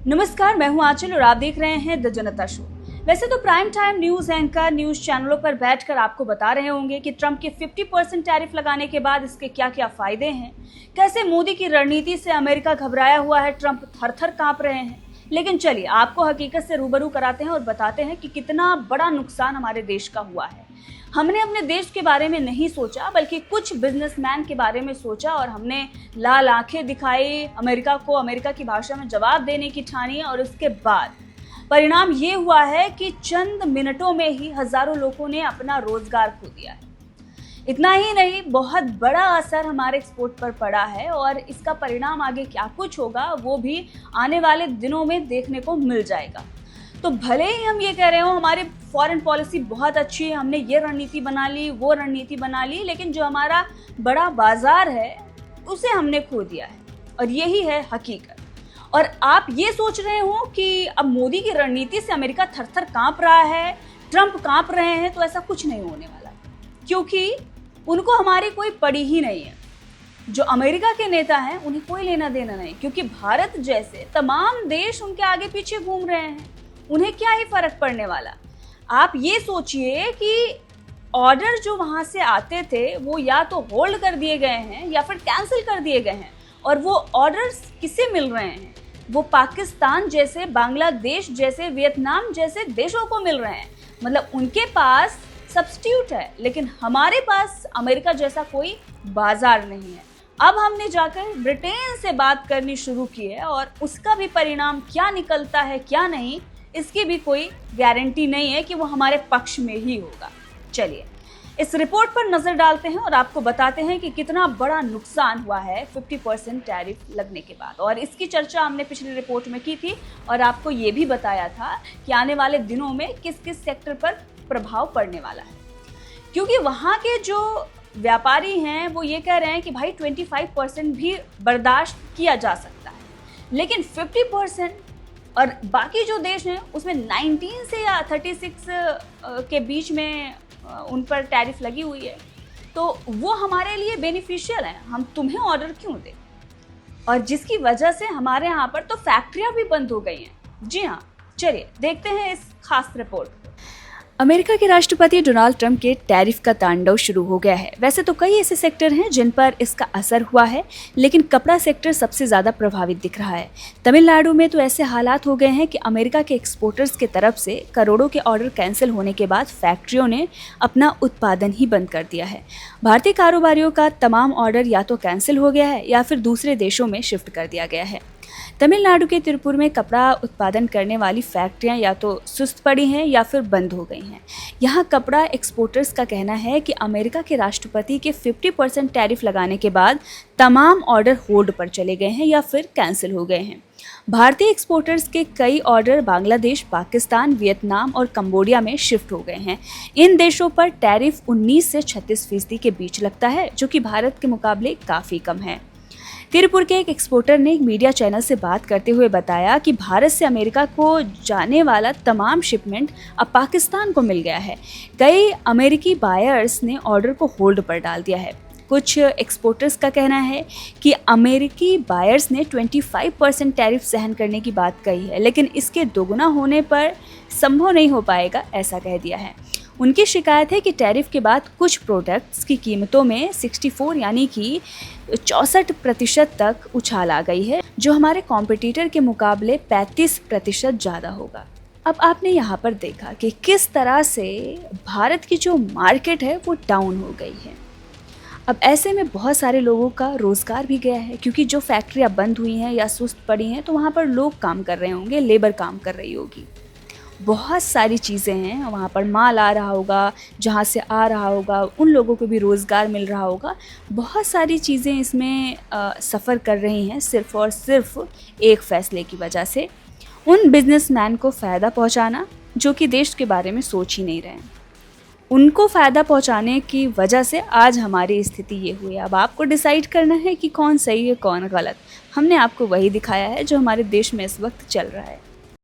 नमस्कार, मैं हूं आंचल और आप देख रहे हैं द जनता शो। वैसे तो prime time news anchor news चैनलों पर बैठकर आपको बता रहे होंगे कि ट्रंप के 50% टैरिफ लगाने के बाद इसके क्या क्या फायदे हैं, कैसे मोदी की रणनीति से अमेरिका घबराया हुआ है, ट्रंप थर-थर कांप रहे हैं। लेकिन चलिए आपको हकीकत से रूबरू कराते हैं और बताते हैं कि कितना बड़ा नुकसान हमारे देश का हुआ है। हमने अपने देश के बारे में नहीं सोचा, बल्कि कुछ बिजनेसमैन के बारे में सोचा और हमने लाल आंखें दिखाई, अमेरिका को अमेरिका की भाषा में जवाब देने की ठानी और उसके बाद परिणाम ये हुआ है कि चंद मिनटों में ही हजारों लोगों ने अपना रोजगार खो दिया है। इतना ही नहीं, बहुत बड़ा असर हमारे एक्सपोर्ट पर पड़ा है और इसका परिणाम आगे क्या कुछ होगा वो भी आने वाले दिनों में देखने को मिल जाएगा। तो भले ही हम ये कह रहे हो हमारी फॉरेन पॉलिसी बहुत अच्छी है, हमने ये रणनीति बना ली, वो रणनीति बना ली, लेकिन जो हमारा बड़ा बाजार है उसे हमने खो दिया है और यही है हकीकत। और आप ये सोच रहे हो कि अब मोदी की रणनीति से अमेरिका थर-थर कांप रहा है, ट्रंप कांप रहे हैं, तो ऐसा कुछ नहीं होने वाला, क्योंकि उनको हमारी कोई पड़ी ही नहीं है। जो अमेरिका के नेता हैं उन्हें कोई लेना देना नहीं, क्योंकि भारत जैसे तमाम देश उनके आगे पीछे घूम रहे हैं, उन्हें क्या ही फर्क पड़ने वाला। आप ये सोचिए कि ऑर्डर जो वहाँ से आते थे वो या तो होल्ड कर दिए गए हैं या फिर कैंसिल कर दिए गए हैं, और वो ऑर्डर्स किसे मिल रहे हैं? वो पाकिस्तान जैसे, बांग्लादेश जैसे, वियतनाम जैसे देशों को मिल रहे हैं। मतलब उनके पास सब्स्टिट्यूट है, लेकिन हमारे पास अमेरिका जैसा कोई बाजार नहीं है। अब हमने जाकर ब्रिटेन से बात करनी शुरू की है और उसका भी परिणाम क्या निकलता है क्या नहीं, इसकी भी कोई गारंटी नहीं है कि वो हमारे पक्ष में ही होगा। चलिए इस रिपोर्ट पर नजर डालते हैं और आपको बताते हैं कि कितना बड़ा नुकसान हुआ है 50% टैरिफ लगने के बाद। और इसकी चर्चा हमने पिछली रिपोर्ट में की थी और आपको ये भी बताया था कि आने वाले दिनों में किस किस सेक्टर पर प्रभाव पड़ने वाला है, क्योंकि वहाँ के जो व्यापारी हैं वो ये कह रहे हैं कि भाई 25% भी बर्दाश्त किया जा सकता है, लेकिन 50% और बाकी जो देश हैं उसमें 19 से या 36 के बीच में उन पर टैरिफ लगी हुई है, तो वो हमारे लिए बेनिफिशियल है। हम तुम्हें ऑर्डर क्यों दें, और जिसकी वजह से हमारे यहाँ पर तो फैक्ट्रियाँ भी बंद हो गई हैं। जी हाँ, चलिए देखते हैं इस खास रिपोर्ट। अमेरिका के राष्ट्रपति डोनाल्ड ट्रंप के टैरिफ का तांडव शुरू हो गया है। वैसे तो कई ऐसे सेक्टर हैं जिन पर इसका असर हुआ है, लेकिन कपड़ा सेक्टर सबसे ज़्यादा प्रभावित दिख रहा है। तमिलनाडु में तो ऐसे हालात हो गए हैं कि अमेरिका के एक्सपोर्टर्स के तरफ से करोड़ों के ऑर्डर कैंसिल होने के बाद फैक्ट्रियों ने अपना उत्पादन ही बंद कर दिया है। भारतीय कारोबारियों का तमाम ऑर्डर या तो कैंसिल हो गया है या फिर दूसरे देशों में शिफ्ट कर दिया गया है। तमिलनाडु के तिरुपुर में कपड़ा उत्पादन करने वाली फैक्ट्रियां या तो सुस्त पड़ी हैं या फिर बंद हो गई हैं। यहाँ कपड़ा एक्सपोर्टर्स का कहना है कि अमेरिका के राष्ट्रपति के 50% टैरिफ लगाने के बाद तमाम ऑर्डर होल्ड पर चले गए हैं या फिर कैंसिल हो गए हैं। भारतीय एक्सपोर्टर्स के कई ऑर्डर बांग्लादेश, पाकिस्तान, वियतनाम और कंबोडिया में शिफ्ट हो गए हैं। इन देशों पर टैरिफ 19 से 36% के बीच लगता है, जो कि भारत के मुकाबले काफ़ी कम है। तिरुपुर के एक एक्सपोर्टर ने एक मीडिया चैनल से बात करते हुए बताया कि भारत से अमेरिका को जाने वाला तमाम शिपमेंट अब पाकिस्तान को मिल गया है। कई अमेरिकी बायर्स ने ऑर्डर को होल्ड पर डाल दिया है। कुछ एक्सपोर्टर्स का कहना है कि अमेरिकी बायर्स ने 25% टैरिफ सहन करने की बात कही है, लेकिन इसके दोगुना होने पर संभव नहीं हो पाएगा, ऐसा कह दिया है। उनकी शिकायत है कि टैरिफ के बाद कुछ प्रोडक्ट्स की कीमतों में 64 यानी कि 64% तक उछाल आ गई है, जो हमारे कॉम्पिटिटर के मुकाबले 35% ज़्यादा होगा। अब आपने यहाँ पर देखा कि किस तरह से भारत की जो मार्केट है वो डाउन हो गई है। अब ऐसे में बहुत सारे लोगों का रोज़गार भी गया है, क्योंकि जो फैक्ट्रियाँ बंद हुई हैं या सुस्त पड़ी हैं तो वहाँ पर लोग काम कर रहे होंगे, लेबर काम कर रही होगी। बहुत सारी चीज़ें हैं, वहाँ पर माल आ रहा होगा, जहाँ से आ रहा होगा उन लोगों को भी रोज़गार मिल रहा होगा। बहुत सारी चीज़ें इसमें सफ़र कर रही हैं सिर्फ़ और सिर्फ एक फ़ैसले की वजह से। उन बिजनेसमैन को फ़ायदा पहुँचाना जो कि देश के बारे में सोच ही नहीं रहे हैं, उनको फ़ायदा पहुँचाने की वजह से आज हमारी स्थिति ये हुई है। अब आपको डिसाइड करना है कि कौन सही है कौन गलत। हमने आपको वही दिखाया है जो हमारे देश में इस वक्त चल रहा है।